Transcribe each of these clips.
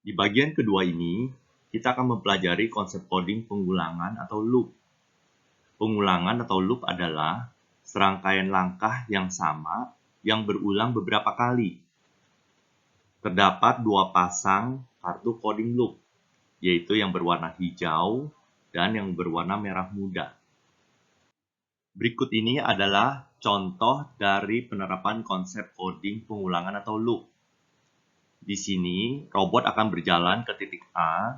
Di bagian kedua ini, kita akan mempelajari konsep coding pengulangan atau loop. Pengulangan atau loop adalah serangkaian langkah yang sama yang berulang beberapa kali. Terdapat dua pasang kartu coding loop, yaitu yang berwarna hijau dan yang berwarna merah muda. Berikut ini adalah contoh dari penerapan konsep coding pengulangan atau loop. Di sini, robot akan berjalan ke titik A,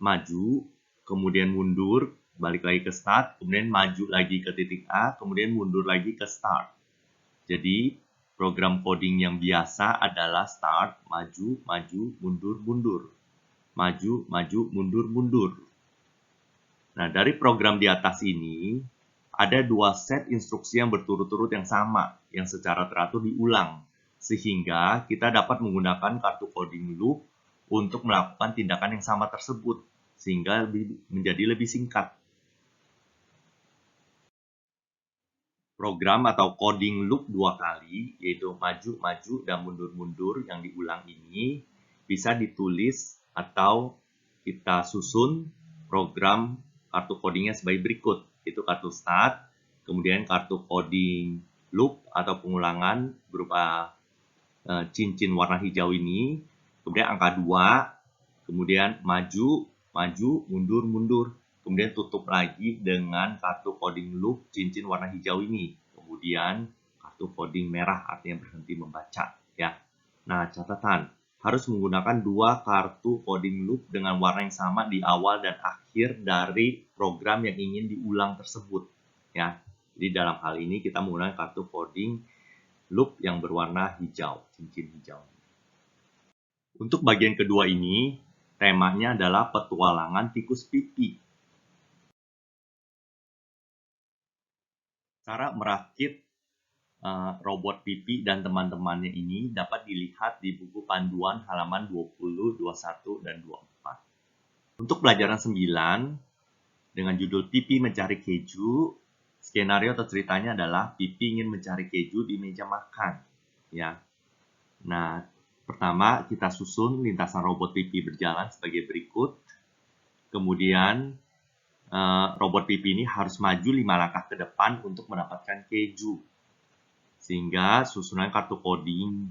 maju, kemudian mundur, balik lagi ke start, kemudian maju lagi ke titik A, kemudian mundur lagi ke start. Jadi, program coding yang biasa adalah start, maju, maju, mundur, mundur. Maju, maju, mundur, mundur. Nah, dari program di atas ini, ada dua set instruksi yang berturut-turut yang sama, yang secara teratur diulang. Sehingga kita dapat menggunakan kartu coding loop untuk melakukan tindakan yang sama tersebut, sehingga menjadi lebih singkat. Program atau coding loop dua kali, yaitu maju, maju, dan mundur, mundur yang diulang ini, bisa ditulis atau kita susun program kartu codingnya sebagai berikut, yaitu kartu start, kemudian kartu coding loop atau pengulangan berupa cincin warna hijau ini, kemudian angka 2, kemudian maju, maju, mundur, mundur, kemudian tutup lagi dengan kartu coding loop cincin warna hijau ini, kemudian kartu coding merah artinya berhenti membaca, ya. Nah, catatan, harus menggunakan dua kartu coding loop dengan warna yang sama di awal dan akhir dari program yang ingin diulang tersebut, ya. Jadi dalam hal ini kita menggunakan kartu coding loop yang berwarna hijau, cincin hijau. Untuk bagian kedua ini, temanya adalah petualangan tikus pipi. Cara merakit robot pipi dan teman-temannya ini dapat dilihat di buku panduan halaman 20, 21, dan 24. Untuk pelajaran 9, dengan judul Pipi Mencari Keju, skenario atau ceritanya adalah Pipi ingin mencari keju di meja makan. Ya. Nah, pertama kita susun lintasan robot pipi berjalan sebagai berikut. Kemudian robot pipi ini harus maju 5 langkah ke depan untuk mendapatkan keju. Sehingga susunan kartu coding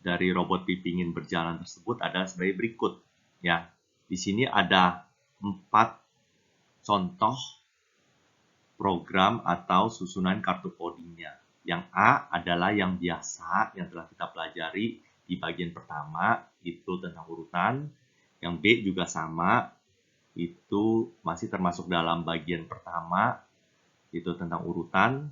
dari robot pipi ingin berjalan tersebut adalah sebagai berikut. Ya, di sini ada 4 contoh program atau susunan kartu codingnya. Yang A adalah yang biasa yang telah kita pelajari di bagian pertama, itu tentang urutan. Yang B juga sama, itu masih termasuk dalam bagian pertama, itu tentang urutan.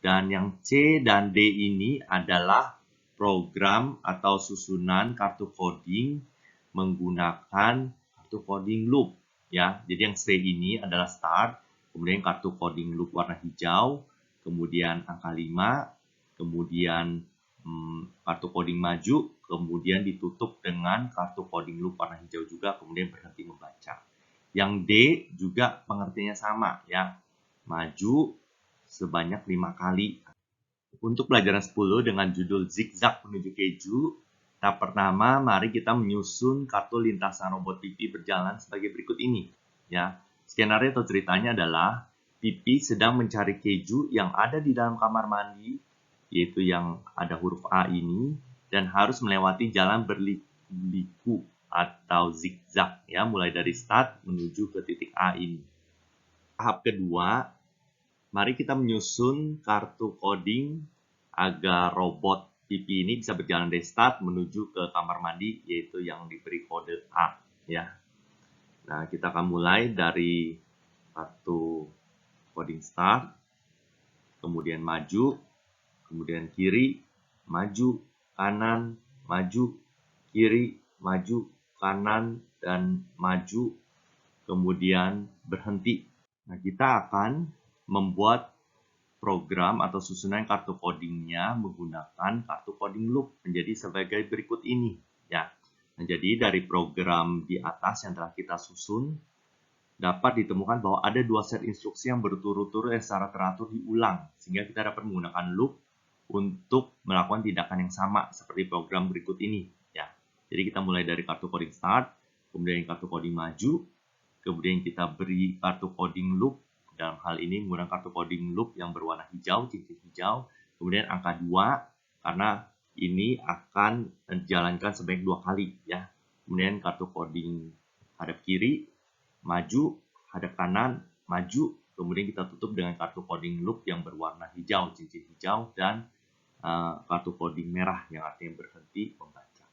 Dan yang C dan D ini adalah program atau susunan kartu coding menggunakan kartu coding loop. Ya, jadi yang C ini adalah start, kemudian kartu coding loop warna hijau, kemudian angka 5, kemudian kartu coding maju, kemudian ditutup dengan kartu coding loop warna hijau juga, kemudian berhenti membaca. Yang D juga pengertiannya sama, ya, maju sebanyak 5 kali. Untuk pelajaran 10 dengan judul Zigzag Menuju Keju, tahap pertama, mari kita menyusun kartu lintasan robot pipi berjalan sebagai berikut ini. Ya, skenario atau ceritanya adalah Pipi sedang mencari keju yang ada di dalam kamar mandi, yaitu yang ada huruf A ini, dan harus melewati jalan berliku atau zigzag, ya, mulai dari start menuju ke titik A ini. Tahap kedua, mari kita menyusun kartu coding agar robot pipi ini bisa berjalan dari start menuju ke kamar mandi, yaitu yang diberi kode A, ya. Nah, kita akan mulai dari kartu coding start, kemudian maju, kemudian kiri, maju, kanan, maju, kiri, maju, kanan, dan maju, kemudian berhenti. Nah, kita akan membuat program atau susunan kartu codingnya menggunakan kartu coding loop menjadi sebagai berikut ini, ya. Nah, jadi dari program di atas yang telah kita susun dapat ditemukan bahwa ada 2 set instruksi yang berturut-turut yang secara teratur diulang, sehingga kita dapat menggunakan loop untuk melakukan tindakan yang sama seperti program berikut ini, ya. Jadi kita mulai dari kartu coding start, kemudian kartu coding maju, kemudian kita beri kartu coding loop. Dalam hal ini menggunakan kartu coding loop yang berwarna hijau, cincin hijau, kemudian angka 2, karena ini akan dijalankan sebanyak 2 kali ya. Kemudian kartu coding hadap kiri, maju, hadap kanan, maju, kemudian kita tutup dengan kartu coding loop yang berwarna hijau, cincin hijau, dan kartu coding merah yang artinya berhenti membaca.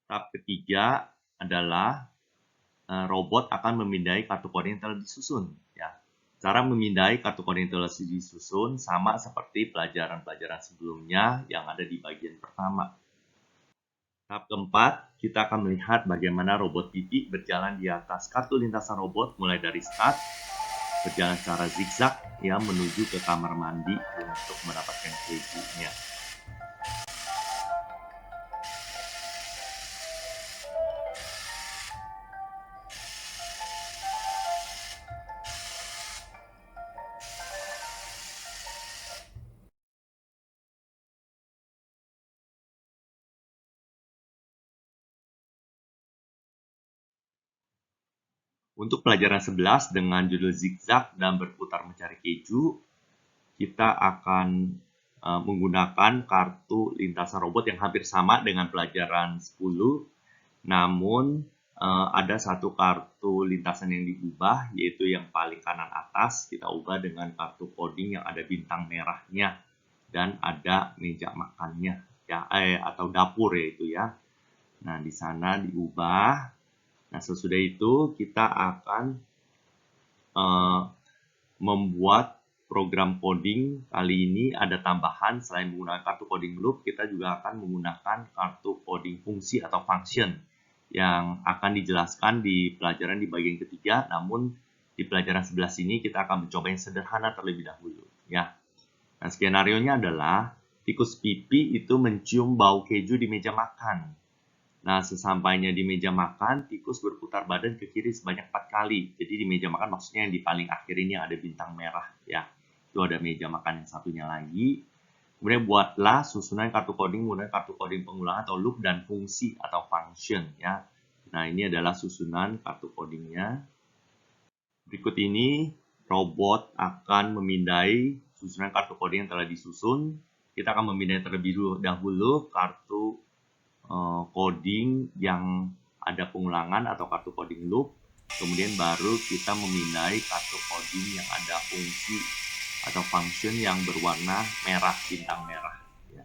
Tahap ketiga adalah robot akan memindai kartu coding yang telah disusun. Ya. Cara memindai kartu coding yang telah disusun sama seperti pelajaran-pelajaran sebelumnya yang ada di bagian pertama. Tahap keempat, kita akan melihat bagaimana robot pipi berjalan di atas kartu lintasan robot mulai dari start, berjalan secara zigzag ya menuju ke kamar mandi untuk mendapatkan kejunya. Untuk pelajaran 11 dengan judul zigzag dan berputar mencari keju, kita akan menggunakan kartu lintasan robot yang hampir sama dengan pelajaran 10, namun ada satu kartu lintasan yang diubah, yaitu yang paling kanan atas kita ubah dengan kartu coding yang ada bintang merahnya dan ada meja makannya ya, atau dapur yaitu ya. Nah, di sana diubah. Nah, sesudah itu kita akan membuat program coding. Kali ini ada tambahan, selain menggunakan kartu coding loop, kita juga akan menggunakan kartu coding fungsi atau function yang akan dijelaskan di pelajaran di bagian ketiga, namun di pelajaran 11 ini kita akan mencoba yang sederhana terlebih dahulu ya. Nah, skenario-nya adalah tikus pipi itu mencium bau keju di meja makan. Nah, sesampainya di meja makan, tikus berputar badan ke kiri sebanyak 4 kali. Jadi di meja makan maksudnya yang di paling akhir ini ada bintang merah ya. Itu ada meja makan yang satunya lagi. Kemudian buatlah susunan kartu coding menggunakan kartu coding pengulangan atau loop dan fungsi atau function ya. Nah, ini adalah susunan kartu codingnya. Berikut ini robot akan memindai susunan kartu coding yang telah disusun. Kita akan memindai terlebih dahulu kartu coding yang ada pengulangan atau kartu coding loop, kemudian baru kita memindai kartu coding yang ada fungsi atau function yang berwarna merah, bintang merah ya.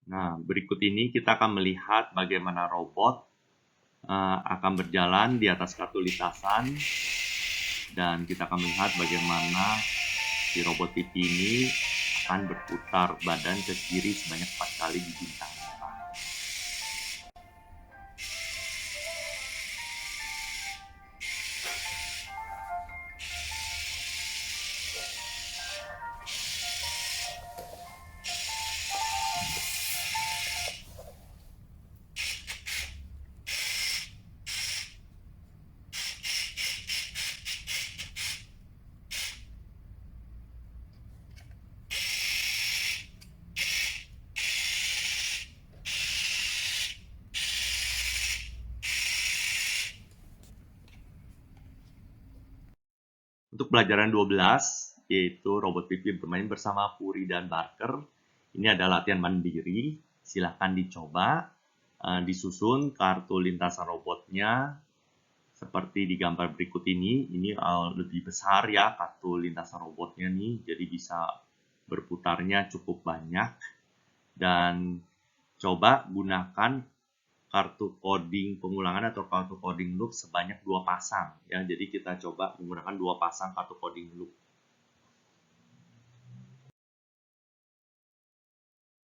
Nah, berikut ini kita akan melihat bagaimana robot akan berjalan di atas kartu lintasan, dan kita akan melihat bagaimana si robot pipi ini akan berputar badan ke kiri sebanyak 4 kali di bintang merah. Untuk pelajaran 12, yaitu robot pipi bermain bersama Puri dan Barker. Ini adalah latihan mandiri, silahkan dicoba. Disusun kartu lintasan robotnya seperti di gambar berikut ini. Ini lebih besar ya kartu lintasan robotnya nih, jadi bisa berputarnya cukup banyak. Dan coba gunakan kartu coding pengulangan atau kartu coding loop sebanyak 2 pasang ya. Jadi kita coba menggunakan 2 pasang kartu coding loop.